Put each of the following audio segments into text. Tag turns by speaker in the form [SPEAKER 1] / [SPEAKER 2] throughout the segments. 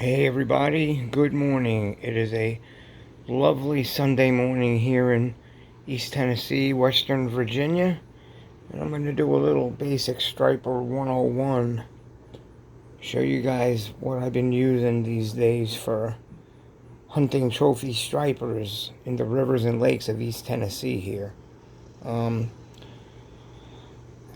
[SPEAKER 1] Hey everybody, good morning. It is a lovely Sunday morning here in East Tennessee, Western Virginia. And I'm going to do a little basic striper 101. Show you guys what I've been using these days for hunting trophy stripers in the rivers and lakes of East Tennessee here.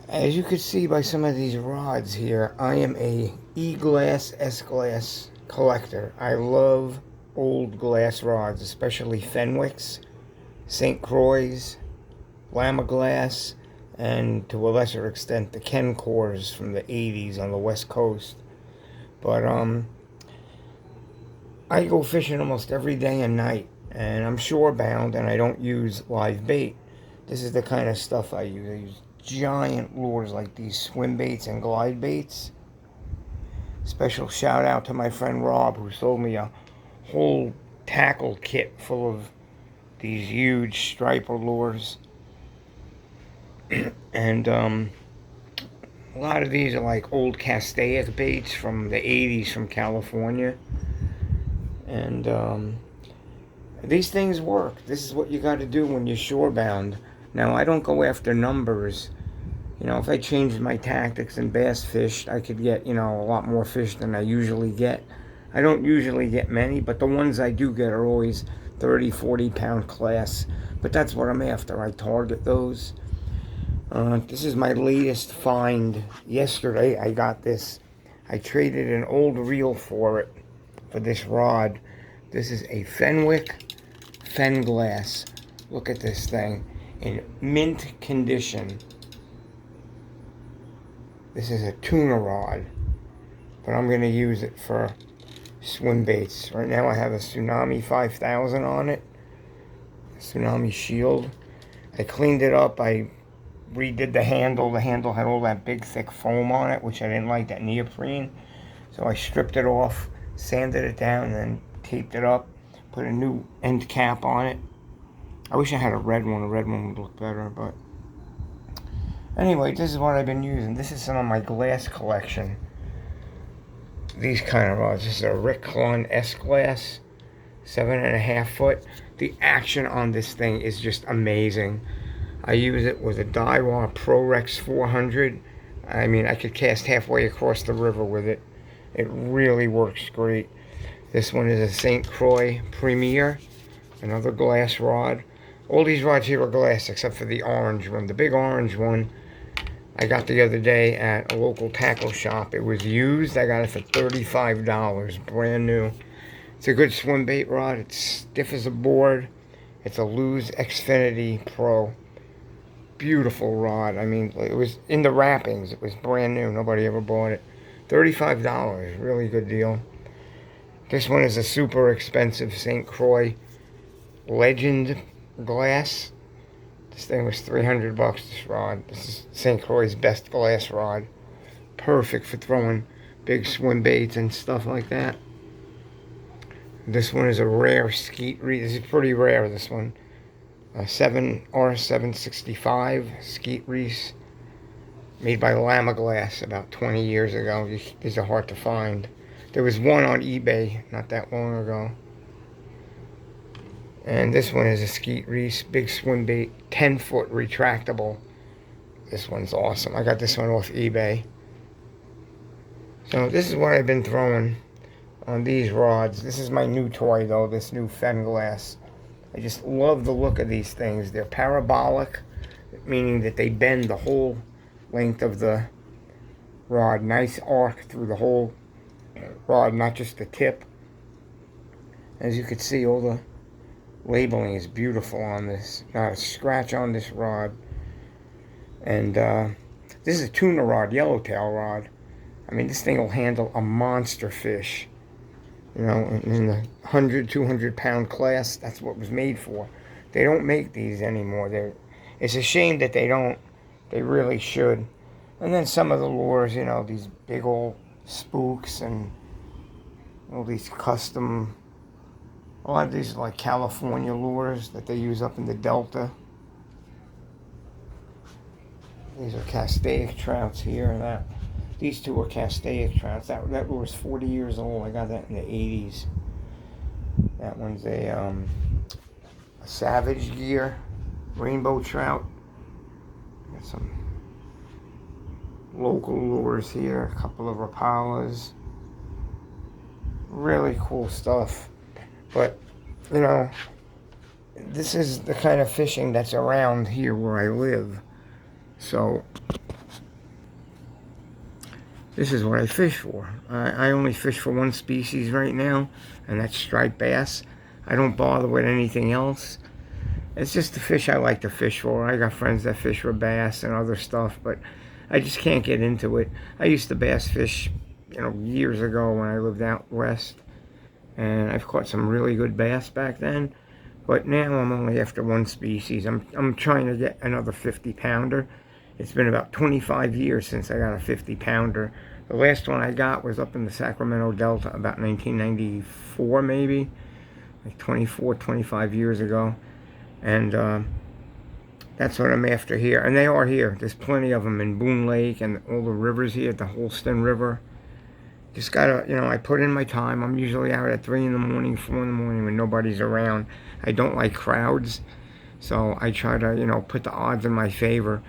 [SPEAKER 1] As you can see by some of these rods here, I am a E-glass, S-glass collector. I love old glass rods, especially Fenwicks, St. Croix, Lama glass, and to a lesser extent the Ken cores from the 80s on the West Coast. But I go fishing almost every day and night, and I'm shore bound, and I don't use live bait. This is the kind of stuff I use. I use giant lures like these swim baits and glide baits. Special shout out to my friend Rob, who sold me a whole tackle kit full of these huge striper lures. And a lot of these are like old castaic baits from the 80s from California. And these things work. This is what you got to do when you're shore bound. Now, I don't go after numbers. You know, if I changed my tactics and bass fished, I could get, a lot more fish than I usually get. I don't usually get many, but the ones I do get are always 30, 40 pound class. But that's what I'm after. I target those. This is my latest find. Yesterday, I got this. I traded an old reel for this rod. This is a Fenwick Fen glass. Look at this thing in mint condition. This is a tuna rod, but I'm going to use it for swim baits. Right now I have a Tsunami 5000 on it, Tsunami Shield. I cleaned it up. I redid the handle. The handle had all that big thick foam on it, which I didn't like, that neoprene. So I stripped it off, sanded it down, and then taped it up, put a new end cap on it. I wish I had a red one. A red one would look better, but anyway, this is what I've been using. This is some of my glass collection. These kind of rods. This is a Rick Clunn S-glass, 7.5 foot. The action on this thing is just amazing. I use it with a Daiwa ProRex 400. I mean, I could cast halfway across the river with it. It really works great. This one is a St. Croix Premier, another glass rod. All these rods here are glass except for the orange one. The big orange one I got the other day at a local tackle shop. It was used. I got it for $35, brand new. It's a good swim bait rod. It's stiff as a board. It's a Luz Xfinity Pro. Beautiful rod. I mean, it was in the wrappings. It was brand new. Nobody ever bought it. $35, really good deal. This one is a super expensive St. Croix Legend glass. This thing was $300, this rod. This is St. Croix's best glass rod. Perfect for throwing big swim baits and stuff like that. This one is a rare skeet reef. This is pretty rare, this one. A R765 skeet reef. Made by Lama Glass about 20 years ago. These are hard to find. There was one on eBay not that long ago. And this one is a skeet reef, big swim bait, 10-foot retractable. This one's awesome. I got this one off eBay. So this is what I've been throwing on these rods. This is my new toy though, this new Fen glass. I just love the look of these things. They're parabolic, meaning that they bend the whole length of the rod. Nice arc through the whole rod, not just the tip. As you can see, all the labeling is beautiful on this. Not a scratch on this rod. And this is a tuna rod, yellowtail rod. I mean, this thing will handle a monster fish. In the 100, 200 pound class. That's what it was made for. They don't make these anymore. It's a shame that they don't. They really should. And then some of the lures, these big old spooks and all these custom. A lot of these are like California lures that they use up in the Delta. These are castaic trouts here and that. These two are Castaic trouts. That was 40 years old. I got that in the 80s. That one's a Savage Gear rainbow trout. Got some local lures here. A couple of Rapalas. Really cool stuff. But, you know, this is the kind of fishing that's around here where I live. So this is what I fish for. I only fish for one species right now, and that's striped bass. I don't bother with anything else. It's just the fish I like to fish for. I got friends that fish for bass and other stuff, but I just can't get into it. I used to bass fish, you know, years ago when I lived out west, and I've caught some really good bass back then. But now I'm only after one species. I'm trying to get another 50-pounder. It's been about 25 years since I got a 50-pounder. The last one I got was up in the Sacramento Delta about 1994 maybe. Like 24, 25 years ago. And that's what I'm after here. And they are here. There's plenty of them in Boone Lake and all the rivers here, the Holston River. Just gotta, you know, I put in my time. I'm usually out at 3 in the morning, 4 in the morning when nobody's around. I don't like crowds. So I try to, you know, put the odds in my favor.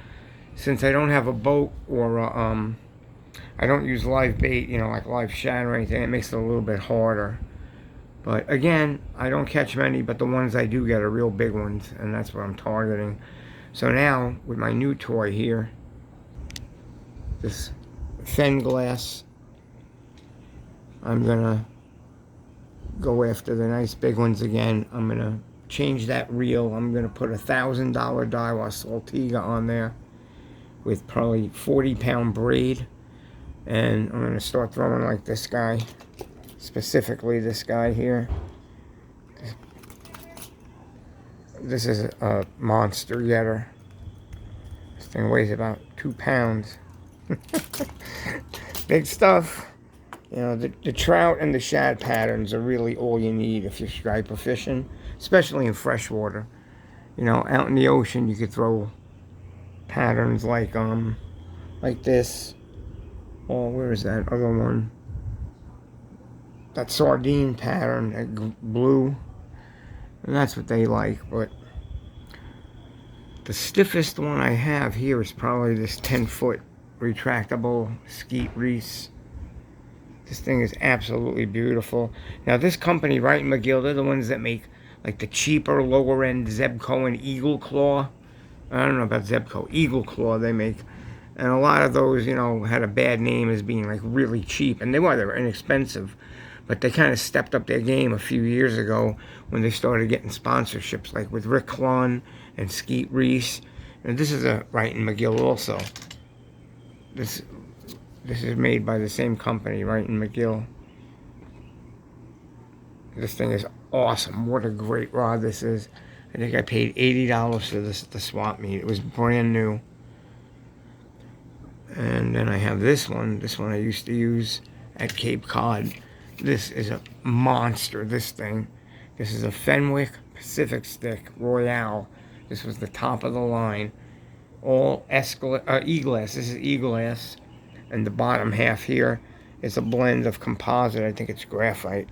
[SPEAKER 1] Since I don't have a boat or I don't use live bait, you know, like live shad or anything, it makes it a little bit harder. But again, I don't catch many, but the ones I do get are real big ones, and that's what I'm targeting. So now, with my new toy here, this Fen glass, I'm gonna go after the nice big ones again. I'm gonna change that reel. I'm gonna put $1,000 Daiwa Saltiga on there with probably 40-pound braid, and I'm gonna start throwing like this guy, specifically this guy here. This is a monster getter. This thing weighs about 2 pounds. Big stuff. You know, the trout and the shad patterns are really all you need if you're striper fishing, especially in freshwater. You know, out in the ocean you could throw patterns like this. Oh, where is that other one? That sardine pattern, that blue. And that's what they like, but the stiffest one I have here is probably this 10-foot retractable skeet Reese. This thing is absolutely beautiful. Now this company right in McGill, they're the ones that make like the cheaper lower end Zebco and Eagle Claw. I don't know about Zebco, Eagle Claw they make. And a lot of those, you know, had a bad name as being like really cheap. And they were inexpensive. But they kind of stepped up their game a few years ago when they started getting sponsorships, like with Rick Klon and Skeet Reese. And this is right in McGill also. This is made by the same company right in McGill. This thing is awesome. What a great rod this is. I think I paid $80 for this at the swap meet. It was brand new. And then I have this one. This one I used to use at Cape Cod. This is a monster, this thing. This is a Fenwick Pacific Stick Royale. This was the top of the line. All E-glass. This is E-glass. And the bottom half here is a blend of composite. I think it's graphite.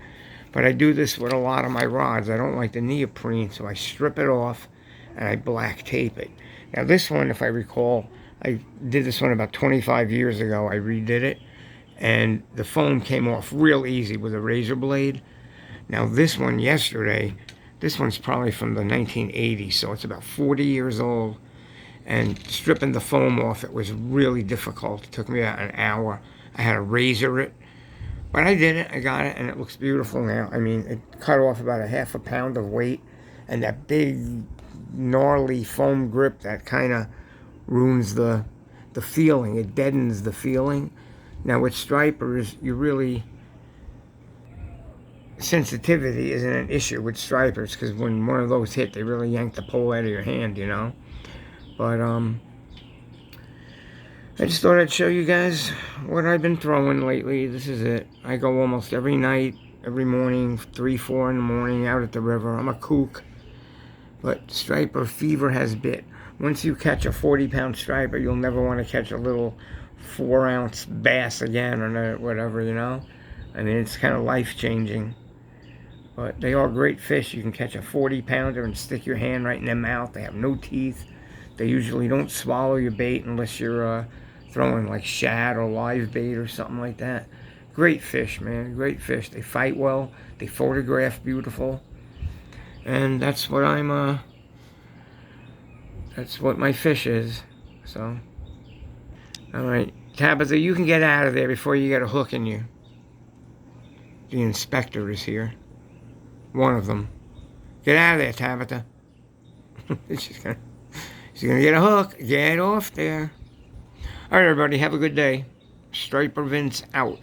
[SPEAKER 1] But I do this with a lot of my rods. I don't like the neoprene, so I strip it off and I black tape it. Now this one, if I recall, I did this one about 25 years ago. I redid it. And the foam came off real easy with a razor blade. Now this one yesterday, this one's probably from the 1980s, so it's about 40 years old. And stripping the foam off, it was really difficult. It took me about an hour. I had to razor it. But I did it, I got it, and it looks beautiful now. I mean, it cut off about a half a pound of weight. And that big, gnarly foam grip that kind of ruins the feeling. It deadens the feeling. Now with stripers, you really, sensitivity isn't an issue with stripers, because when one of those hit, they really yank the pole out of your hand, you know. But I just thought I'd show you guys what I've been throwing lately. This is it. I go almost every night, every morning, 3, 4 in the morning out at the river. I'm a kook, but striper fever has bit. Once you catch a 40-pound striper, you'll never want to catch a little 4-ounce bass again or whatever, you know. I mean, it's kind of life-changing. But they are great fish. You can catch a 40-pounder and stick your hand right in their mouth. They have no teeth. They usually don't swallow your bait unless you're throwing like shad or live bait or something like that. Great fish, man. Great fish. They fight well. They photograph beautiful. And that's what that's what my fish is. So, all right. Tabitha, you can get out of there before you get a hook in you. The inspector is here. One of them. Get out of there, Tabitha. she's gonna get a hook. Get off there. All right, everybody. Have a good day. Striper Vince out.